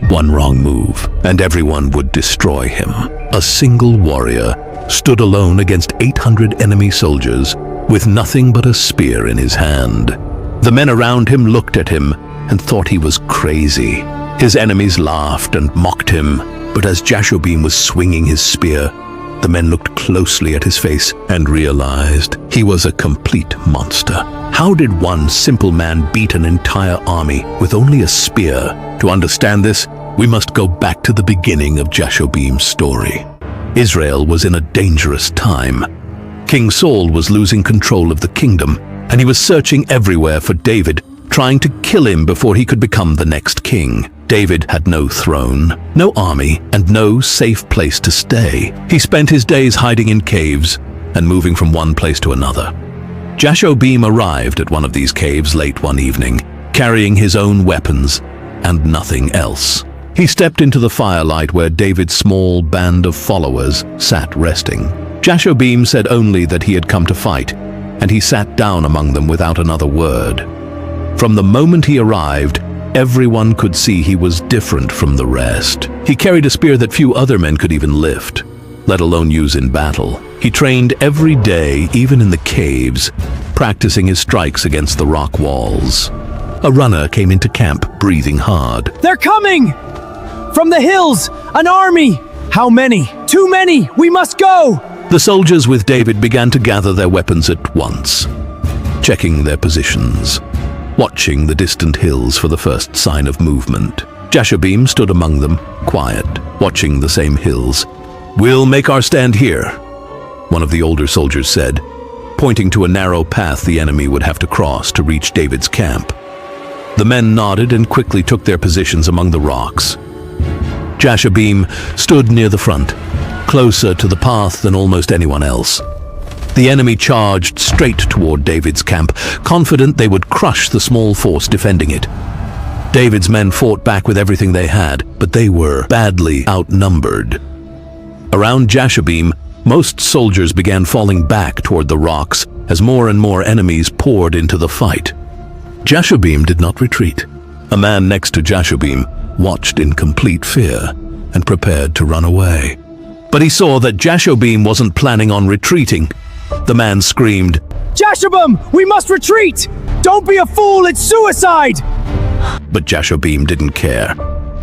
One wrong move, and everyone would destroy him. A single warrior stood alone against 800 enemy soldiers with nothing but a spear in his hand. The men around him looked at him and thought he was crazy. His enemies laughed and mocked him, but as Jashobeam was swinging his spear, the men looked closely at his face and realized he was a complete monster. How did one simple man beat an entire army with only a spear? To understand this, we must go back to the beginning of Jashobeam's story. Israel was in a dangerous time. King Saul was losing control of the kingdom, and he was searching everywhere for David, trying to kill him before he could become the next king. David had no throne, no army, and no safe place to stay. He spent his days hiding in caves and moving from one place to another. Jashobeam arrived at one of these caves late one evening, carrying his own weapons and nothing else. He stepped into the firelight where David's small band of followers sat resting. Jashobeam said only that he had come to fight, and he sat down among them without another word. From the moment he arrived, everyone could see he was different from the rest. He carried a spear that few other men could even lift, let alone use in battle. He trained every day, even in the caves, practicing his strikes against the rock walls. A runner came into camp, breathing hard. They're coming! From the hills! An army! How many? Too many! We must go! The soldiers with David began to gather their weapons at once, checking their positions, watching the distant hills for the first sign of movement. Jashobeam stood among them, quiet, watching the same hills. "We'll make our stand here," one of the older soldiers said, pointing to a narrow path the enemy would have to cross to reach David's camp. The men nodded and quickly took their positions among the rocks. Jashobeam stood near the front, closer to the path than almost anyone else. The enemy charged straight toward David's camp, confident they would crush the small force defending it. David's men fought back with everything they had, but they were badly outnumbered. Around Jashobeam, most soldiers began falling back toward the rocks as more and more enemies poured into the fight. Jashobeam did not retreat. A man next to Jashobeam watched in complete fear and prepared to run away. But he saw that Jashobeam wasn't planning on retreating. The man screamed, Jashobeam, we must retreat! Don't be a fool, it's suicide! But Jashobeam didn't care,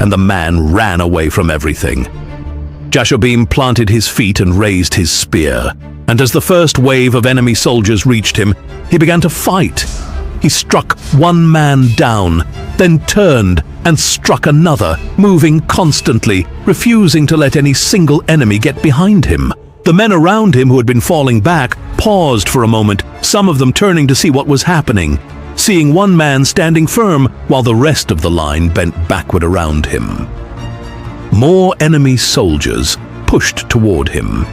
and the man ran away from everything. Jashobeam planted his feet and raised his spear, and as the first wave of enemy soldiers reached him, he began to fight. He struck one man down, then turned and struck another, moving constantly, refusing to let any single enemy get behind him. The men around him who had been falling back paused for a moment, some of them turning to see what was happening, seeing one man standing firm while the rest of the line bent backward around him. More enemy soldiers pushed toward him,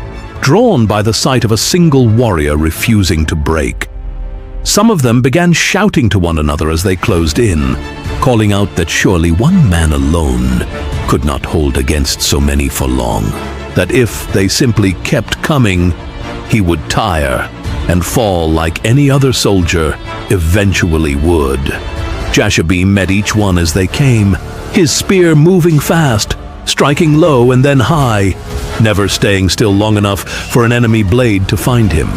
drawn by the sight of a single warrior refusing to break. Some of them began shouting to one another as they closed in, calling out that surely one man alone could not hold against so many for long, that if they simply kept coming, he would tire and fall like any other soldier eventually would. Jashobeam met each one as they came, his spear moving fast, striking low and then high, never staying still long enough for an enemy blade to find him.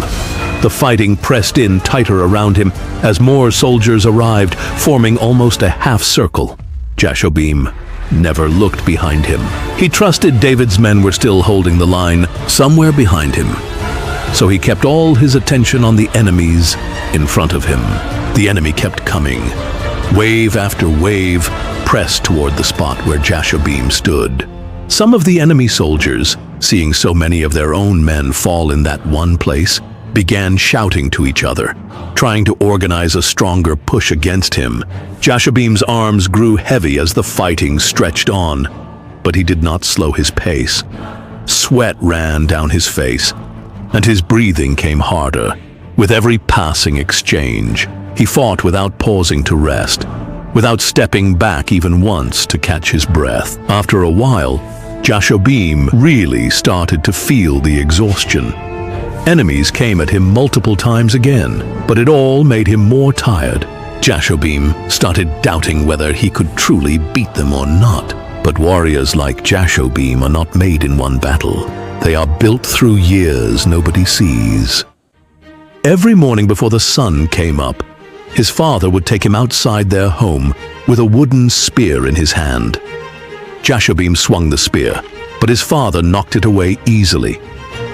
The fighting pressed in tighter around him as more soldiers arrived, forming almost a half circle. Jashobeam never looked behind him. He trusted David's men were still holding the line somewhere behind him, so he kept all his attention on the enemies in front of him. The enemy kept coming. Wave after wave pressed toward the spot where Jashobeam stood. Some of the enemy soldiers, seeing so many of their own men fall in that one place, began shouting to each other, trying to organize a stronger push against him. Jashobeam's arms grew heavy as the fighting stretched on, but he did not slow his pace. Sweat ran down his face, and his breathing came harder. With every passing exchange, he fought without pausing to rest, without stepping back even once to catch his breath. After a while, Jashobeam really started to feel the exhaustion. Enemies came at him multiple times again, but it all made him more tired. Jashobeam started doubting whether he could truly beat them or not. But warriors like Jashobeam are not made in one battle. They are built through years nobody sees. Every morning before the sun came up, his father would take him outside their home with a wooden spear in his hand. Jashobeam swung the spear, but his father knocked it away easily.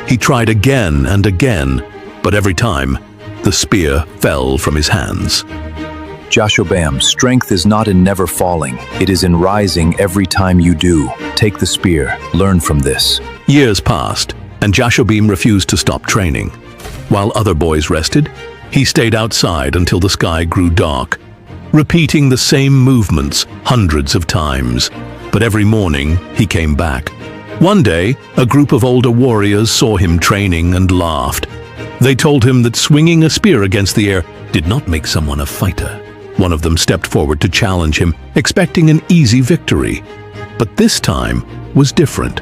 He tried again and again, but every time, the spear fell from his hands. Jashobeam, strength is not in never falling. It is in rising every time you do. Take the spear. Learn from this. Years passed, and Jashobeam refused to stop training. While other boys rested, he stayed outside until the sky grew dark, repeating the same movements hundreds of times. But every morning, he came back. One day, a group of older warriors saw him training and laughed. They told him that swinging a spear against the air did not make someone a fighter. One of them stepped forward to challenge him, expecting an easy victory. But this time was different.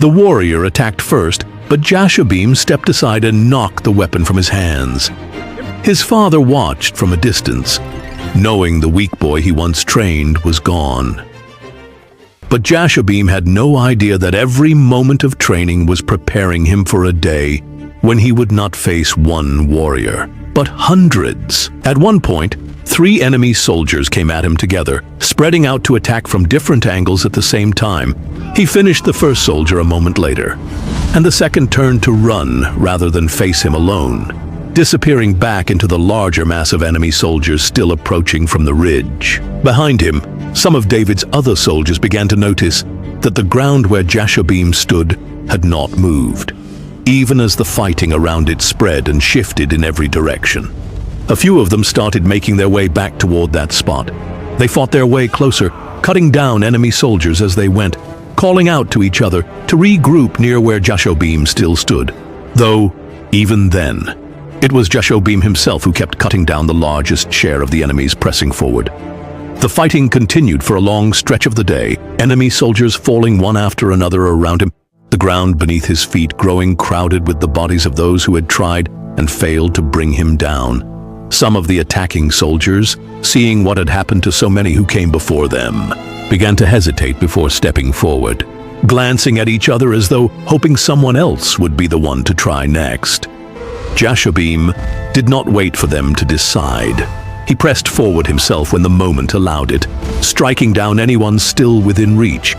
The warrior attacked first, but Jashobeam stepped aside and knocked the weapon from his hands. His father watched from a distance, knowing the weak boy he once trained was gone. But Jashobeam had no idea that every moment of training was preparing him for a day when he would not face one warrior, but hundreds. At one point, 3 enemy soldiers came at him together, spreading out to attack from different angles at the same time. He finished the first soldier a moment later, and the second turned to run rather than face him alone, disappearing back into the larger mass of enemy soldiers still approaching from the ridge. Behind him, some of David's other soldiers began to notice that the ground where Jashobeam stood had not moved, even as the fighting around it spread and shifted in every direction. A few of them started making their way back toward that spot. They fought their way closer, cutting down enemy soldiers as they went, calling out to each other to regroup near where Jashobeam still stood. Though, even then, it was Jashobeam himself who kept cutting down the largest share of the enemies pressing forward. The fighting continued for a long stretch of the day, enemy soldiers falling one after another around him, the ground beneath his feet growing crowded with the bodies of those who had tried and failed to bring him down. Some of the attacking soldiers, seeing what had happened to so many who came before them, began to hesitate before stepping forward, glancing at each other as though hoping someone else would be the one to try next. Jashobeam did not wait for them to decide. He pressed forward himself when the moment allowed it, striking down anyone still within reach.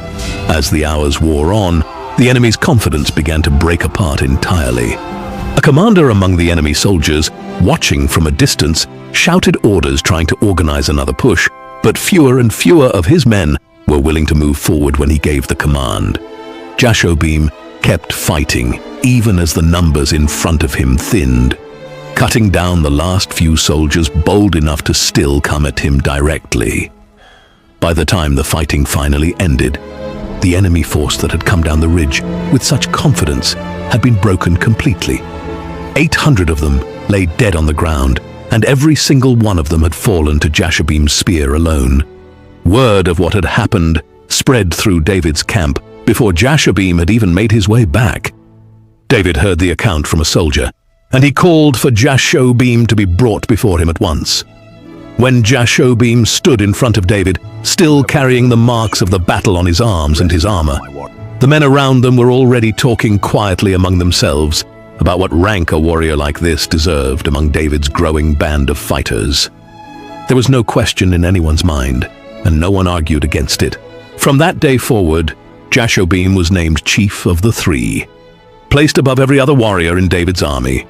As the hours wore on, the enemy's confidence began to break apart entirely. A commander among the enemy soldiers, watching from a distance, shouted orders trying to organize another push, but fewer and fewer of his men were willing to move forward when he gave the command. Jashobeam kept fighting, even as the numbers in front of him thinned, cutting down the last few soldiers bold enough to still come at him directly. By the time the fighting finally ended, the enemy force that had come down the ridge with such confidence had been broken completely. 800 of them lay dead on the ground, and every single one of them had fallen to Jashobeam's spear alone. Word of what had happened spread through David's camp before Jashobeam had even made his way back. David heard the account from a soldier, and he called for Jashobeam to be brought before him at once. When Jashobeam stood in front of David, still carrying the marks of the battle on his arms and his armor, the men around them were already talking quietly among themselves about what rank a warrior like this deserved among David's growing band of fighters. There was no question in anyone's mind, and no one argued against it. From that day forward, Jashobeam was named Chief of the Three, placed above every other warrior in David's army,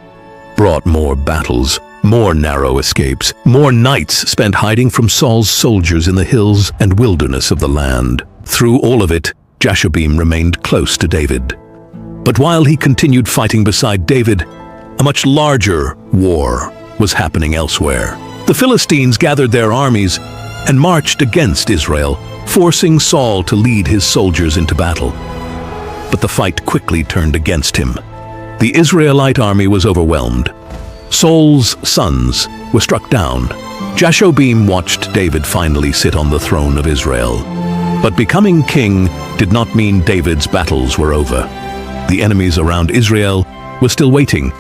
brought more battles, more narrow escapes, more nights spent hiding from Saul's soldiers in the hills and wilderness of the land. Through all of it, Jashobeam remained close to David. But while he continued fighting beside David, a much larger war was happening elsewhere. The Philistines gathered their armies and marched against Israel, forcing Saul to lead his soldiers into battle. But the fight quickly turned against him. The Israelite army was overwhelmed. Saul's sons were struck down. Jashobeam watched David finally sit on the throne of Israel. But becoming king did not mean David's battles were over. The enemies around Israel were still waiting,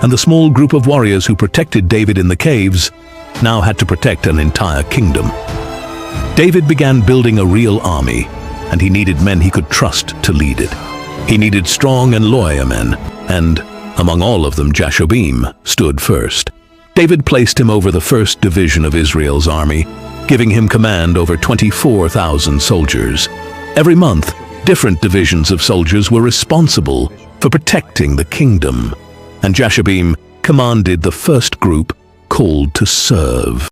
and the small group of warriors who protected David in the caves now had to protect an entire kingdom. David began building a real army, and he needed men he could trust to lead it. He needed strong and loyal men, and, among all of them, Jashobeam stood first. David placed him over the 1st Division of Israel's army, giving him command over 24,000 soldiers. Every month, different divisions of soldiers were responsible for protecting the kingdom, and Jashobeam commanded the first group called to serve.